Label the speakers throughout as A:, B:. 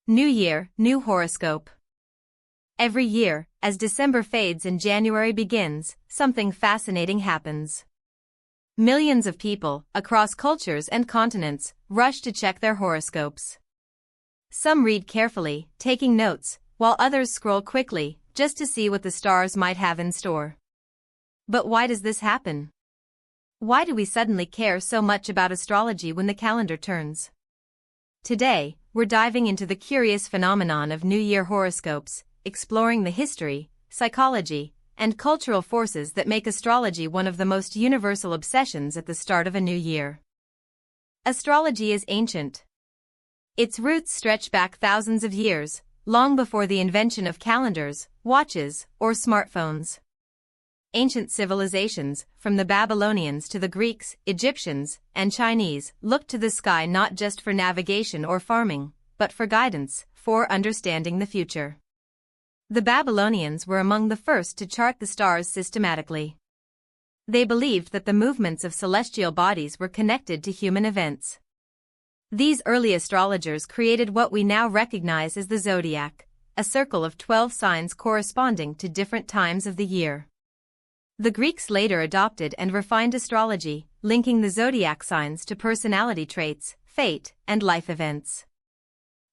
A: New Year, new horoscope. Every year, as December fades and January begins, something fascinating happens. Millions of people, across cultures and continents, rush to check their horoscopes. Some read carefully, taking notes, while others scroll quickly, just to see what the stars might have in store. But why does this happen? Why do we suddenly care so much about astrology when the calendar turns? Today, we're diving into the curious phenomenon of New Year horoscopes, exploring the history, psychology, and cultural forces that make astrology one of the most universal obsessions at the start of a new year. Astrology is ancient. Its roots stretch back thousands of years, long before the invention of calendars, watches, or smartphones. Ancient civilizations, from the Babylonians to the Greeks, Egyptians, and Chinese, looked to the sky not just for navigation or farming, but for guidance, for understanding the future. The Babylonians were among the first to chart the stars systematically. They believed that the movements of celestial bodies were connected to human events. These early astrologers created what we now recognize as the Zodiac, a circle of 12 signs corresponding to different times of the year. The Greeks later adopted and refined astrology, linking the zodiac signs to personality traits, fate, and life events.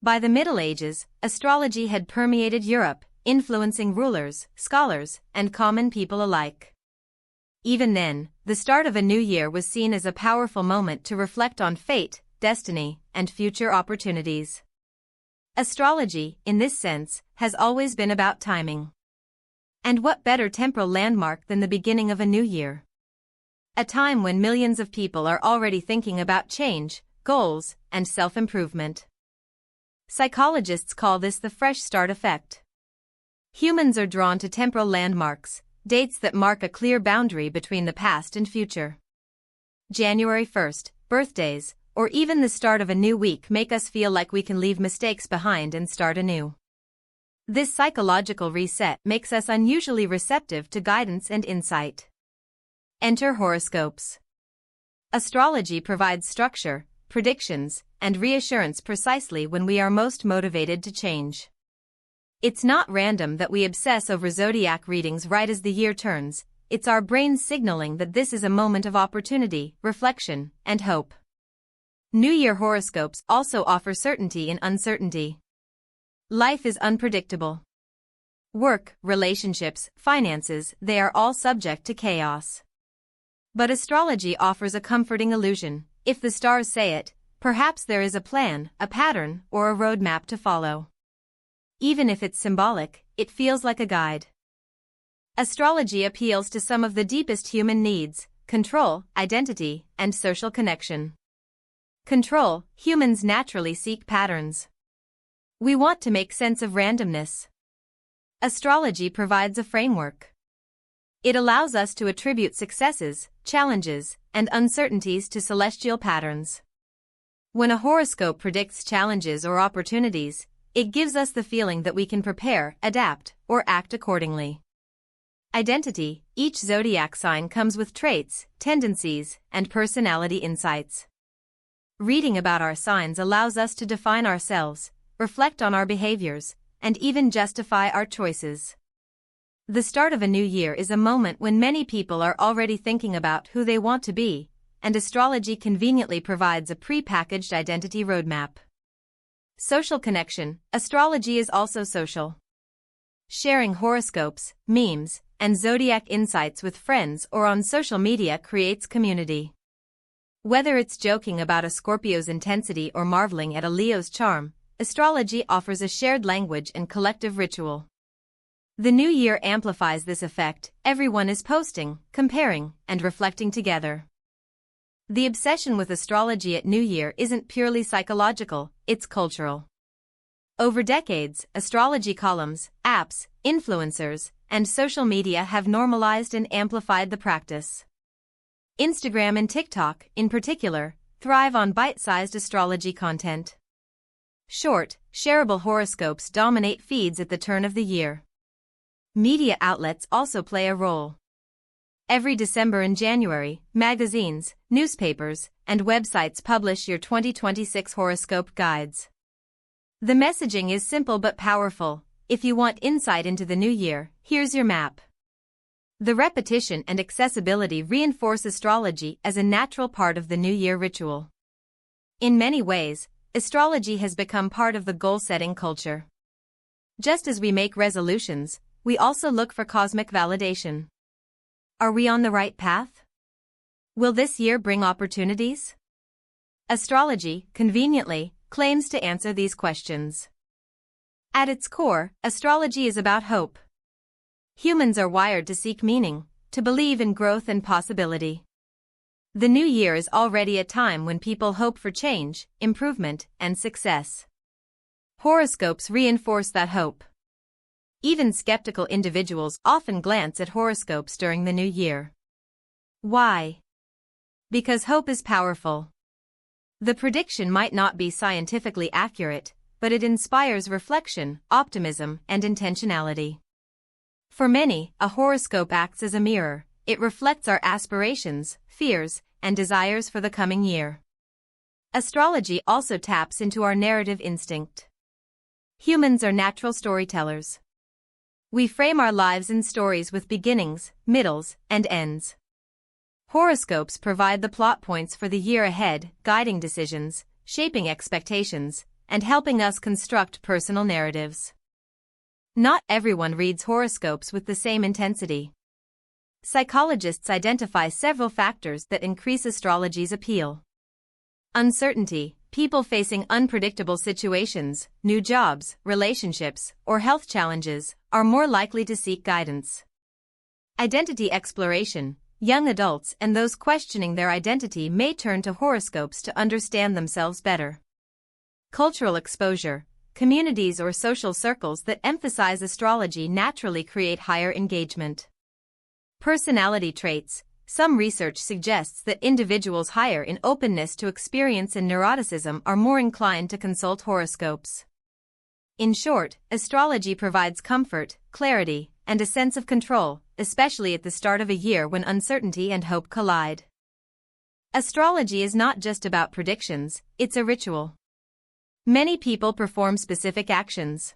A: By the Middle Ages, astrology had permeated Europe, influencing rulers, scholars, and common people alike. Even then, the start of a new year was seen as a powerful moment to reflect on fate, destiny, and future opportunities. Astrology, in this sense, has always been about timing. And what better temporal landmark than the beginning of a new year? A time when millions of people are already thinking about change, goals, and self-improvement. Psychologists call this the fresh start effect. Humans are drawn to temporal landmarks, dates that mark a clear boundary between the past and future. January 1st, birthdays, or even the start of a new week make us feel like we can leave mistakes behind and start anew. This psychological reset makes us unusually receptive to guidance and insight. Enter horoscopes. Astrology provides structure, predictions, and reassurance precisely when we are most motivated to change. It's not random that we obsess over zodiac readings right as the year turns, it's our brains signaling that this is a moment of opportunity, reflection, and hope. New Year horoscopes also offer certainty in uncertainty. Life is unpredictable. Work, relationships, finances, they are all subject to chaos. But astrology offers a comforting illusion. If the stars say it, perhaps there is a plan, a pattern, or a roadmap to follow. Even if it's symbolic, it feels like a guide. Astrology appeals to some of the deepest human needs: control, identity, and social connection. Control: humans naturally seek patterns. We want to make sense of randomness. Astrology provides a framework. It allows us to attribute successes, challenges, and uncertainties to celestial patterns. When a horoscope predicts challenges or opportunities, it gives us the feeling that we can prepare, adapt, or act accordingly. Identity: each zodiac sign comes with traits, tendencies, and personality insights. Reading about our signs allows us to define ourselves, reflect on our behaviors, and even justify our choices. The start of a new year is a moment when many people are already thinking about who they want to be, and astrology conveniently provides a pre-packaged identity roadmap. Social connection: astrology is also social. Sharing horoscopes, memes, and zodiac insights with friends or on social media creates community. Whether it's joking about a Scorpio's intensity or marveling at a Leo's charm, astrology offers a shared language and collective ritual. The new year amplifies this effect. Everyone is posting, comparing, and reflecting together. The obsession with astrology at New Year isn't purely psychological, it's cultural. Over decades, astrology columns, apps, influencers, and social media have normalized and amplified the practice. Instagram and TikTok, in particular, thrive on bite-sized astrology content. Short, shareable horoscopes dominate feeds at the turn of the year. Media outlets also play a role. Every December and January, magazines, newspapers, and websites publish your 2026 horoscope guides. The messaging is simple but powerful. If you want insight into the new year, here's your map. The repetition and accessibility reinforce astrology as a natural part of the New Year ritual. In many ways, astrology has become part of the goal-setting culture. Just as we make resolutions, we also look for cosmic validation. Are we on the right path? Will this year bring opportunities? Astrology, conveniently, claims to answer these questions. At its core, astrology is about hope. Humans are wired to seek meaning, to believe in growth and possibility. The new year is already a time when people hope for change, improvement, and success. Horoscopes reinforce that hope. Even skeptical individuals often glance at horoscopes during the new year. Why? Because hope is powerful. The prediction might not be scientifically accurate, but it inspires reflection, optimism, and intentionality. For many, a horoscope acts as a mirror. It reflects our aspirations, fears, and desires for the coming year. Astrology also taps into our narrative instinct. Humans are natural storytellers. We frame our lives in stories with beginnings, middles, and ends. Horoscopes provide the plot points for the year ahead, guiding decisions, shaping expectations, and helping us construct personal narratives. Not everyone reads horoscopes with the same intensity. Psychologists identify several factors that increase astrology's appeal. Uncertainty, people facing unpredictable situations, new jobs, relationships, or health challenges, are more likely to seek guidance. Identity exploration, young adults and those questioning their identity may turn to horoscopes to understand themselves better. Cultural exposure, communities or social circles that emphasize astrology naturally create higher engagement. Personality traits, some research suggests that individuals higher in openness to experience and neuroticism are more inclined to consult horoscopes. In short, astrology provides comfort, clarity, and a sense of control, especially at the start of a year when uncertainty and hope collide. Astrology is not just about predictions, it's a ritual. Many people perform specific actions.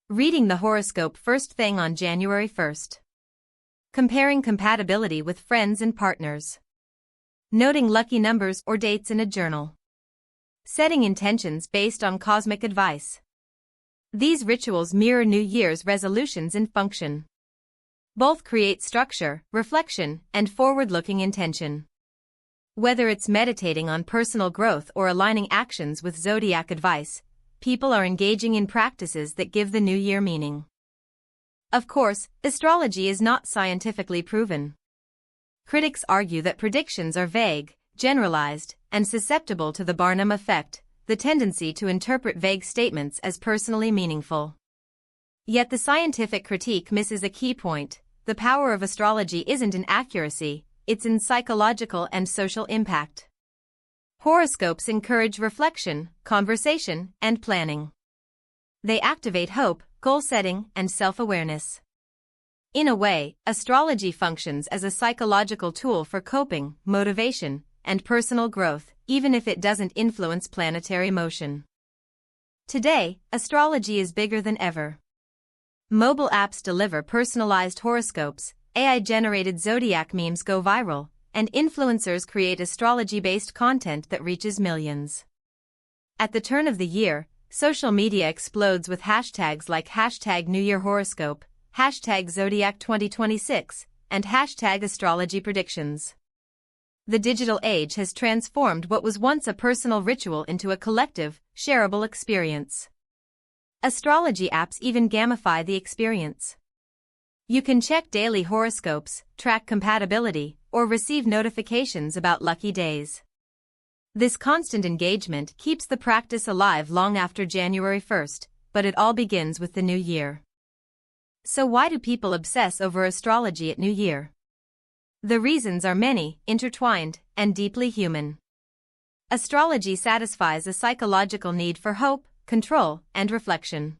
A: Reading the horoscope first thing on January 1st. Comparing compatibility with friends and partners. Noting lucky numbers or dates in a journal. Setting intentions based on cosmic advice. These rituals mirror New Year's resolutions in function. Both create structure, reflection, and forward-looking intention. Whether it's meditating on personal growth or aligning actions with Zodiac advice, people are engaging in practices that give the new year meaning. Of course, astrology is not scientifically proven. Critics argue that predictions are vague, generalized, and susceptible to the Barnum effect, the tendency to interpret vague statements as personally meaningful. Yet the scientific critique misses a key point: the power of astrology isn't in accuracy, it's in psychological and social impact. Horoscopes encourage reflection, conversation, and planning. They activate hope, goal-setting, and self-awareness. In a way, astrology functions as a psychological tool for coping, motivation, and personal growth, even if it doesn't influence planetary motion. Today, astrology is bigger than ever. Mobile apps deliver personalized horoscopes, AI-generated Zodiac memes go viral, and influencers create astrology-based content that reaches millions. At the turn of the year, social media explodes with hashtags like #NewYearHoroscope, #Zodiac2026, and #AstrologyPredictions. The digital age has transformed what was once a personal ritual into a collective, shareable experience. Astrology apps even gamify the experience. You can check daily horoscopes, track compatibility, or receive notifications about lucky days. This constant engagement keeps the practice alive long after January 1st, but it all begins with the new year. So why do people obsess over astrology at New Year? The reasons are many, intertwined, and deeply human. Astrology satisfies a psychological need for hope, control, and reflection.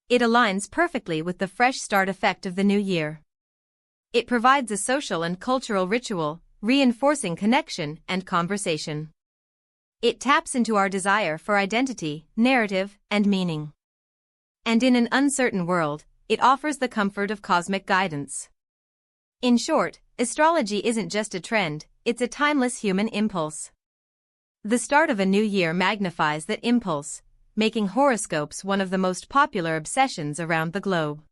A: It aligns perfectly with the fresh start effect of the new year. It provides a social and cultural ritual, reinforcing connection and conversation. It taps into our desire for identity, narrative, and meaning. And in an uncertain world, it offers the comfort of cosmic guidance. In short, astrology isn't just a trend, it's a timeless human impulse. The start of a new year magnifies that impulse, making horoscopes one of the most popular obsessions around the globe.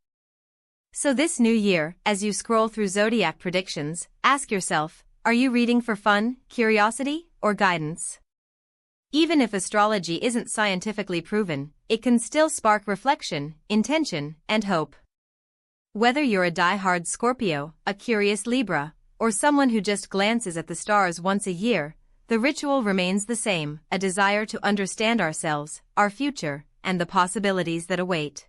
A: So this new year, as you scroll through Zodiac predictions, ask yourself, are you reading for fun, curiosity, or guidance? Even if astrology isn't scientifically proven, it can still spark reflection, intention, and hope. Whether you're a die-hard Scorpio, a curious Libra, or someone who just glances at the stars once a year, the ritual remains the same, a desire to understand ourselves, our future, and the possibilities that await.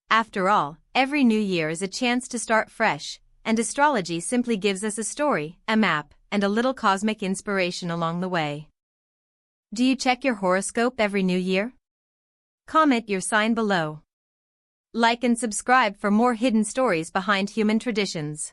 A: After all, every new year is a chance to start fresh, and astrology simply gives us a story, a map, and a little cosmic inspiration along the way. Do you check your horoscope every new year? Comment your sign below. Like and subscribe for more hidden stories behind human traditions.